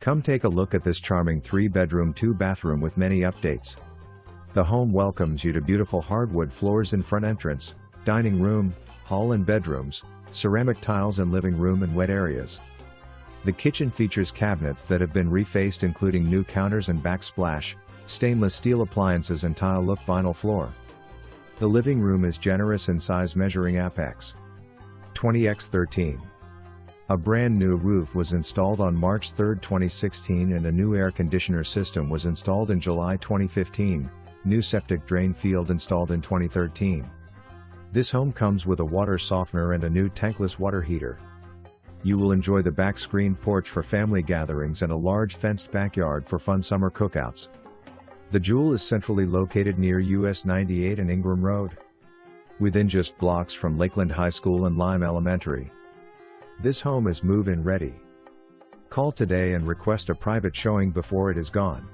Come take a look at this charming 3-bedroom 2-bathroom with many updates. The home welcomes you to beautiful hardwood floors in front entrance, dining room, hall and bedrooms, ceramic tiles in living room and wet areas. The kitchen features cabinets that have been refaced, including new counters and backsplash, stainless steel appliances and tile-look vinyl floor. The living room is generous in size, measuring appx 20x13. A brand new roof was installed on March 3, 2016, and a new air conditioner system was installed in July 2015, new septic drain field installed in 2013. This home comes with a water softener and a new tankless water heater. You will enjoy the back screened porch for family gatherings and a large fenced backyard for fun summer cookouts. The Jewel is centrally located near US 98 and Ingraham Rd, within just blocks from Lakeland High School and Lime Elementary. This home is move-in ready. Call today and request a private showing before it is gone.